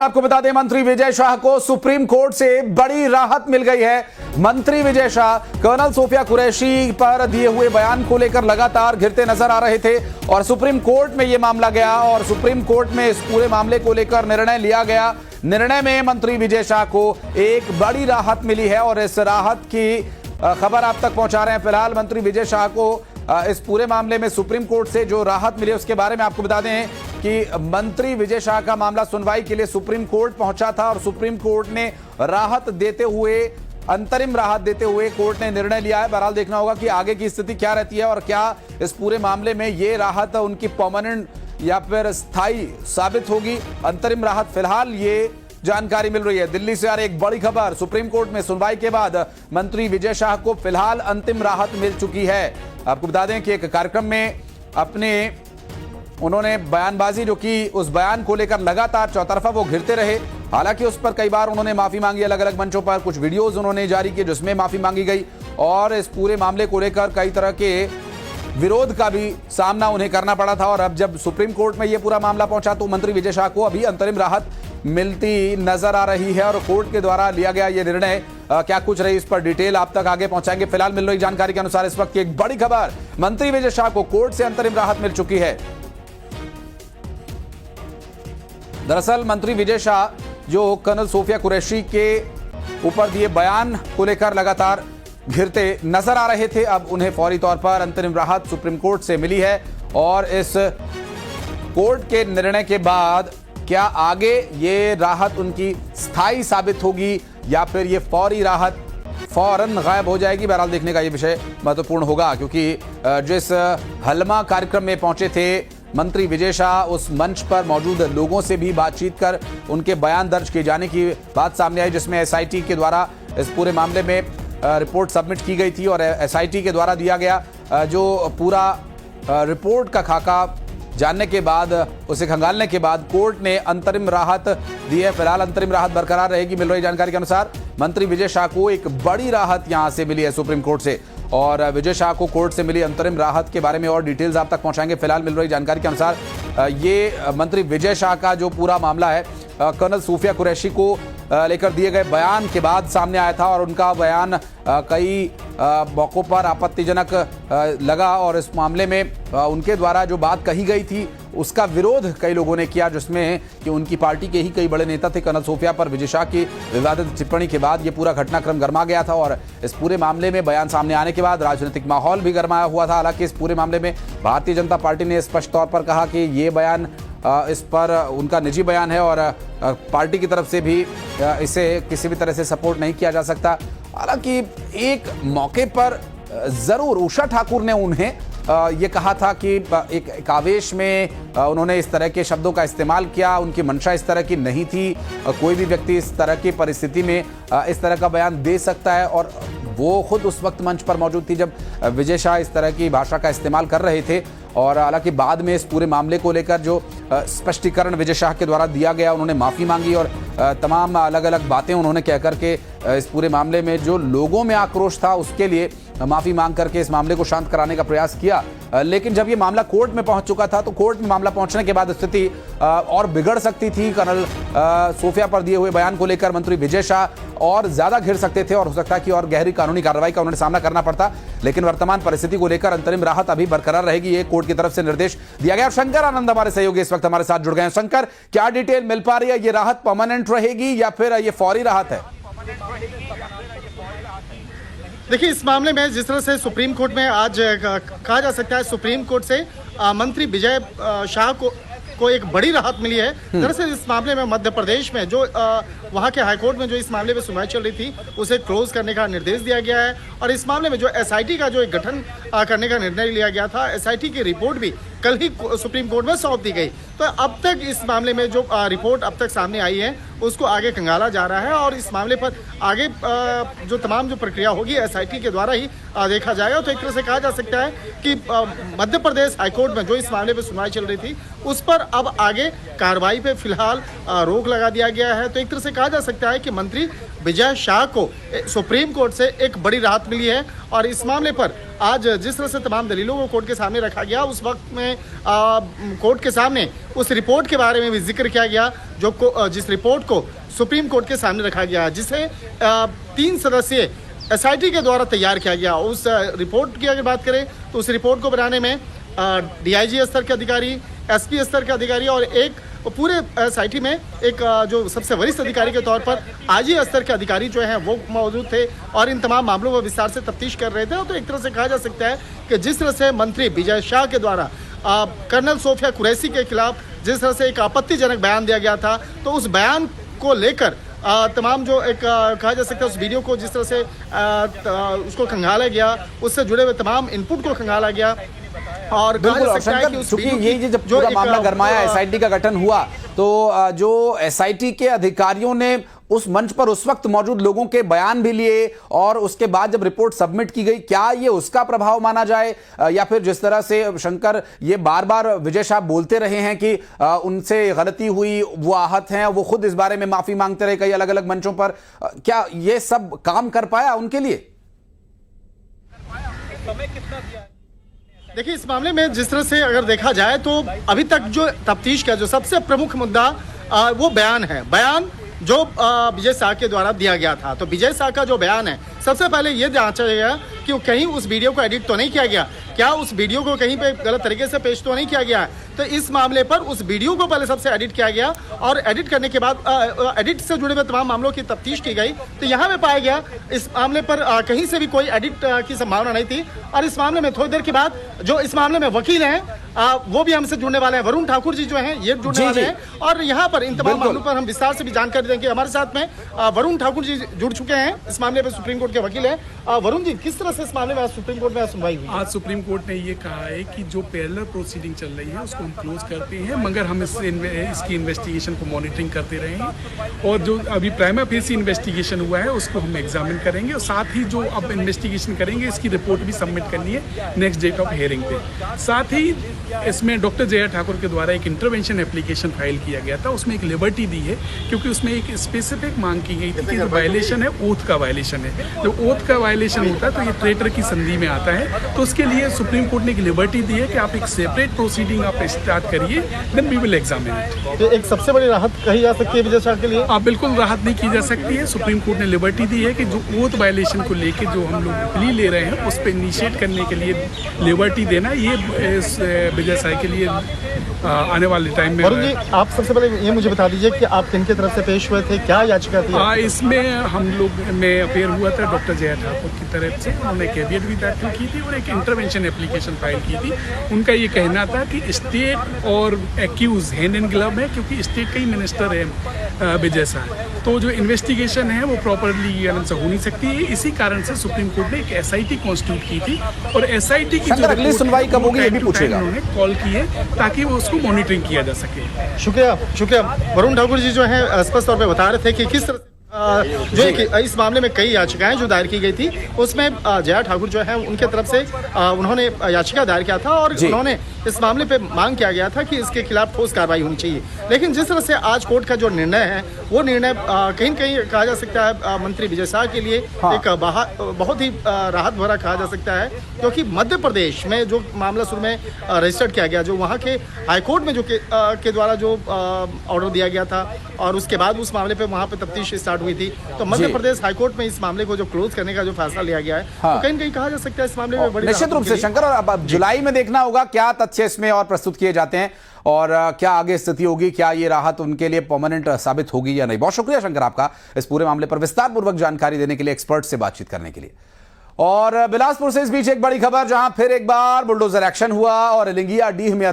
आपको बता दें, मंत्री विजय शाह को सुप्रीम कोर्ट से बड़ी राहत मिल गई है। मंत्री विजय शाह कर्नल सोफिया कुरैशी पर दिए हुए बयान को लेकर लगातार घिरते नजर आ रहे थे और सुप्रीम कोर्ट में यह मामला गया और सुप्रीम कोर्ट में इस पूरे मामले को लेकर निर्णय लिया गया। निर्णय में मंत्री विजय शाह को एक बड़ी राहत मिली है और इस राहत की खबर आप तक पहुंचा रहे हैं। फिलहाल मंत्री विजय शाह को इस पूरे मामले में सुप्रीम कोर्ट से जो राहत मिली उसके बारे में आपको बता दें कि मंत्री विजय शाह का मामला सुनवाई के लिए सुप्रीम कोर्ट पहुंचा था और सुप्रीम कोर्ट ने राहत देते हुए, अंतरिम राहत देते हुए कोर्ट ने निर्णय लिया है। बहरहाल देखना होगा कि आगे की स्थिति क्या रहती है और क्या इस पूरे मामले में ये राहत उनकी परमानेंट या फिर स्थायी साबित होगी। अंतरिम राहत फिलहाल ये जानकारी मिल रही है। दिल्ली से आ रही एक बड़ी खबर, सुप्रीम कोर्ट में सुनवाई के बाद मंत्री विजय शाह को फिलहाल अंतिम राहत मिल चुकी है। आपको बता दें कि एक कार्यक्रम में उन्होंने बयानबाजी जो की, उस बयान को लेकर लगातार चौतरफा वो घिरते रहे। हालांकि उस पर कई बार उन्होंने माफी मांगी, अलग अलग मंचों पर कुछ वीडियोस उन्होंने जारी किए जिसमें माफी मांगी गई और इस पूरे मामले को लेकर कई तरह के विरोध का भी सामना उन्हें करना पड़ा था। और अब जब सुप्रीम कोर्ट में यह पूरा मामला पहुंचा तो मंत्री विजय शाह को अभी अंतरिम राहत मिलती नजर आ रही है और कोर्ट के द्वारा लिया गया ये निर्णय क्या कुछ रही, इस पर डिटेल आप तक आगे पहुंचाएंगे। फिलहाल मिल रही जानकारी के अनुसार इस वक्त की एक बड़ी खबर, मंत्री विजय शाह को कोर्ट से अंतरिम राहत मिल चुकी है। दरअसल मंत्री विजय शाह जो कर्नल सोफिया कुरैशी के ऊपर दिए बयान को लेकर लगातार घिरते नजर आ रहे थे, अब उन्हें फौरी तौर पर अंतरिम राहत सुप्रीम कोर्ट से मिली है और इस कोर्ट के निर्णय के बाद क्या आगे ये राहत उनकी स्थायी साबित होगी या फिर ये फौरी राहत फौरन गायब हो जाएगी। बहरहाल देखने का ये विषय महत्वपूर्ण होगा क्योंकि जिस हलमा कार्यक्रम में पहुंचे थे मंत्री विजय शाह, उस मंच पर मौजूद लोगों से भी बातचीत कर उनके बयान दर्ज किए जाने की बात सामने आई जिसमें एसआईटी के द्वारा इस पूरे मामले में रिपोर्ट सबमिट की गई थी और एसआईटी के द्वारा दिया गया जो पूरा रिपोर्ट का खाका जानने के बाद, उसे खंगालने के बाद कोर्ट ने अंतरिम राहत दी है। फिलहाल अंतरिम राहत बरकरार रहेगी। मिल रही जानकारी के अनुसार मंत्री विजय शाह को एक बड़ी राहत यहां से मिली है सुप्रीम कोर्ट से और विजय शाह को कोर्ट से मिली अंतरिम राहत के बारे में और डिटेल्स आप तक पहुंचाएंगे। फिलहाल मिल रही जानकारी के अनुसार ये मंत्री विजय शाह का जो पूरा मामला है कर्नल सोफिया कुरैशी को लेकर दिए गए बयान के बाद सामने आया था और उनका बयान कई मौकों पर आपत्तिजनक लगा और इस मामले में उनके द्वारा जो बात कही गई थी उसका विरोध कई लोगों ने किया जिसमें कि उनकी पार्टी के ही कई बड़े नेता थे। कर्नल सोफिया पर विजय शाह की विवादित टिप्पणी के बाद ये पूरा घटनाक्रम गर्मा गया था और इस पूरे मामले में बयान सामने आने के बाद राजनीतिक माहौल भी गर्माया हुआ था। हालांकि इस पूरे मामले में भारतीय जनता पार्टी ने स्पष्ट तौर पर कहा कि ये बयान इस पर उनका निजी बयान है और पार्टी की तरफ से भी इसे किसी भी तरह से सपोर्ट नहीं किया जा सकता। हालांकि एक मौके पर जरूर उषा ठाकुर ने उन्हें ये कहा था कि एक आवेश में उन्होंने इस तरह के शब्दों का इस्तेमाल किया, उनकी मंशा इस तरह की नहीं थी। कोई भी व्यक्ति इस तरह की परिस्थिति में इस तरह का बयान दे सकता है और वो खुद उस वक्त मंच पर मौजूद थी जब विजय शाह इस तरह की भाषा का इस्तेमाल कर रहे थे। और हालांकि बाद में इस पूरे मामले को लेकर जो स्पष्टीकरण विजय शाह के द्वारा दिया गया, उन्होंने माफ़ी मांगी और तमाम अलग अलग बातें उन्होंने कह करके इस पूरे मामले में जो लोगों में आक्रोश था उसके लिए माफ़ी मांग करके इस मामले को शांत कराने का प्रयास किया। लेकिन जब ये मामला कोर्ट में पहुंच चुका था तो कोर्ट में मामला पहुंचने के बाद स्थिति और बिगड़ सकती थी। कर्नल सोफिया पर दिए हुए बयान को लेकर मंत्री विजय शाह और ज्यादा घिर सकते थे और हो सकता है कि और गहरी कानूनी कार्रवाई का उन्हें सामना करना पड़ता। लेकिन वर्तमान परिस्थिति को लेकर अंतरिम राहत अभी बरकरार रहेगी, ये कोर्ट की तरफ से निर्देश दिया गया। शंकर आनंद हमारे सहयोगी इस वक्त हमारे साथ जुड़ गए हैं। शंकर, क्या डिटेल मिल पा रही है? ये राहत परमानेंट रहेगी या फिर ये फौरी राहत है? देखिए, इस मामले में जिस तरह से सुप्रीम कोर्ट में आज कहा जा सकता है सुप्रीम कोर्ट से मंत्री विजय शाह को एक बड़ी राहत मिली है। दरअसल इस मामले में मध्य प्रदेश में जो वहां के हाईकोर्ट में जो इस मामले में सुनवाई चल रही थी उसे क्लोज करने का निर्देश दिया गया है और इस मामले में जो एसआईटी का जो एक गठन करने का निर्णय लिया गया था, एसआईटी की रिपोर्ट भी कल ही सुप्रीम कोर्ट में सौंप दी गई। तो अब तक इस मामले में जो रिपोर्ट अब तक सामने आई है उसको आगे खंगाला जा रहा है और इस मामले पर आगे जो तमाम जो प्रक्रिया होगी एसआईटी के द्वारा ही देखा जाएगा। तो एक तरह से कहा जा सकता है कि मध्य प्रदेश हाईकोर्ट में जो इस मामले पर सुनवाई चल रही थी उस पर अब आगे कार्रवाई पे फिलहाल रोक लगा दिया गया है। तो एक तरह से कहा जा सकता है कि मंत्री विजय शाह को सुप्रीम कोर्ट से एक बड़ी राहत मिली है और इस मामले पर आज जिस तरह से तमाम दलीलों को कोर्ट के सामने रखा गया उस वक्त में कोर्ट के सामने उस रिपोर्ट के बारे में भी जिक्र किया गया, जिस रिपोर्ट को सुप्रीम कोर्ट के सामने रखा गया, जिसे 3 सदस्यीय SIT के द्वारा तैयार किया गया। उस रिपोर्ट की अगर बात करें तो उस रिपोर्ट को बनाने में DIG स्तर के अधिकारी, SP स्तर के अधिकारी और एक पूरे SIT में एक जो सबसे वरिष्ठ अधिकारी के तौर पर IG स्तर के अधिकारी जो हैं वो मौजूद थे और इन तमाम मामलों पर विस्तार से तफ्तीश कर रहे थे। तो एक तरह से कहा जा सकता है कि जिस तरह से मंत्री विजय शाह के द्वारा कर्नल सोफिया कुरैशी के खिलाफ जिस तरह से एक आपत्तिजनक बयान दिया गया था, तो उस बयान को लेकर तमाम जो एक कहा जा सकता है उस वीडियो को जिस तरह से उसको खंगाला गया, उससे जुड़े हुए तमाम इनपुट को खंगाला गया। और बिल्कुल शंकर, चूंकि ये जब पूरा मामला गरमाया, SIT का गठन हुआ, तो जो SIT के अधिकारियों ने उस मंच पर उस वक्त मौजूद लोगों के बयान भी लिए और उसके बाद जब रिपोर्ट सबमिट की गई, क्या ये उसका प्रभाव माना जाए, या फिर जिस तरह से शंकर ये बार बार विजय शाह बोलते रहे हैं कि उनसे गलती हुई, वो आहत हैं, वो खुद इस बारे में माफी मांगते रहे कई अलग अलग मंचों पर, क्या ये सब काम कर पाया उनके लिए? देखिए, इस मामले में जिस तरह से अगर देखा जाए तो अभी तक जो तफ्तीश का जो सबसे प्रमुख मुद्दा वो बयान है, बयान जो विजय शाह के द्वारा दिया गया था। तो विजय शाह का जो बयान है, सबसे पहले ये जांचा गया कि कहीं उस वीडियो को एडिट तो नहीं किया गया, क्या उस वीडियो को कहीं पे गलत तरीके से पेश तो नहीं किया गया है। तो इस मामले पर उस वीडियो को पहले सबसे एडिट किया गया और एडिट करने के बाद एडिट से जुड़े हुए तमाम मामलों की तफ्तीश की गई। तो यहाँ पे पाया गया इस मामले पर कहीं से भी कोई एडिट की संभावना नहीं थी। और इस मामले में थोड़ी देर के बाद जो इस मामले में वकील हैं वो भी हमसे जुड़ने वाले हैं, वरुण ठाकुर जी जो हैं ये जुड़ने वाले हैं और यहाँ पर इन तमाम मामलों पर हम विस्तार से भी जानकारी देंगे। हमारे साथ में वरुण ठाकुर जी जुड़ चुके हैं, इस मामले पर सुप्रीम कोर्ट के वकील हैं। वरुण जी, किस तरह से इस मामले में आज सुप्रीम कोर्ट में सुनवाई हुई? आज सुप्रीम कोर्ट ने ये कहा है कि जो पैरेलल प्रोसीडिंग चल रही है उसको हम क्लोज करते हैं, मगर हम इसकी इन्वेस्टिगेशन को मॉनिटरिंग करते रहेंगे और जो अभी प्राइमा फेसी इन्वेस्टिगेशन हुआ है उसको हम एग्जामिन करेंगे और साथ ही जो अब इन्वेस्टिगेशन करेंगे इसकी रिपोर्ट भी सबमिट करनी है नेक्स्ट डेट ऑफ हियरिंग पे। साथ ही इसमें डॉक्टर जया ठाकुर के द्वारा एक इंटरवेंशन एप्लीकेशन फाइल किया गया था, उसमें एक लिबर्टी दी है क्योंकि उसमें एक स्पेसिफिक मांग की गई थी कि जो वायलेशन है ओथ का वायलेशन है, जो ओथ का वायलेशन होता है तो ये ट्रेटर की संधि में आता है। तो उसके लिए सुप्रीम कोर्ट ने एक लिबर्टी दी है कि आप एक सेपरेट प्रोसीडिंग आप स्टार्ट करिए, then we will examine it. तो एक सबसे बड़ी राहत कही जा सकती है विजय शाह के लिए? आप बिल्कुल राहत नहीं की जा सकती है। सुप्रीम कोर्ट ने लिबर्टी दी है कि जो ओथ वायलेशन को लेके जो हम लोग प्ली ले रहे हैं उस पर इनिशिएट करने के लिए लिबर्टी देना, ये विजय शाह के लिए आने वाले टाइम में। वरुण जी, आप सबसे पहले ये मुझे बता दीजिए कि आप किनके तरफ से पेश हुए थे, क्या याचिका थी? इसमें हम लोग में अपेयर हुआ था डॉक्टर जया ठाकुर की तरफ से, उन्होंने कैवियट भी दाखिल की थी और एक इंटरवेंशन एप्लीकेशन फाइल की थी। उनका ये कहना था कि स्टेट और एक्यूज हैंड इन ग्लव है क्योंकि स्टेट का ही मिनिस्टर है विजय शाह, तो जो इन्वेस्टिगेशन है वो प्रॉपरली से हो नहीं सकती है। इसी कारण से सुप्रीम कोर्ट ने एक SIT कॉन्स्टिट्यूट की थी और SIT की जो अगली सुनवाई कब होगी ये भी पूछेगा, उन्होंने कॉल की है ताकि वो उसको मॉनिटरिंग किया जा सके। शुक्रिया। वरुण ठाकुर जी जो है स्पष्ट तौर पे बता रहे थे कि किस तरह जो इस मामले में कई याचिकाएं जो दायर की गई थी उसमें जया ठाकुर जो है उनके तरफ से उन्होंने याचिका दायर किया था और उन्होंने इस मामले पे मांग किया गया था कि इसके खिलाफ ठोस कार्रवाई होनी चाहिए। लेकिन जिस तरह से आज कोर्ट का जो निर्णय है वो निर्णय कहीं न कहीं कहा जा सकता है मंत्री विजय शाह के लिए एक बहुत ही राहत भरा कहा जा सकता है, क्योंकि मध्य प्रदेश में जो मामला शुरू में रजिस्टर्ड किया गया, जो वहाँ के हाईकोर्ट में जो के द्वारा जो ऑर्डर दिया गया था और उसके बाद उस मामले पे वहाँ पे तफ्तीश स्टार्ट हुई थी, तो मध्य प्रदेश हाईकोर्ट में इस मामले को जो क्लोज करने का जो फैसला लिया गया है तो कहीं न कहीं कहा जा सकता है इस मामले में बड़ी निश्चित रूप से शंकर। और अब जुलाई में देखना होगा क्या तथ्य इसमें और प्रस्तुत किए जाते हैं और क्या आगे स्थिति होगी, क्या ये राहत उनके लिए परमानेंट साबित होगी या नहीं। बहुत शुक्रिया शंकर आपका इस पूरे मामले पर विस्तार पूर्वक जानकारी देने के लिए, एक्सपर्ट से बातचीत करने के लिए। और बिलासपुर से इस बीच एक बड़ी खबर, जहां फिर एक बार बुलडोजर एक्शन हुआ और एलिंगिया डीह में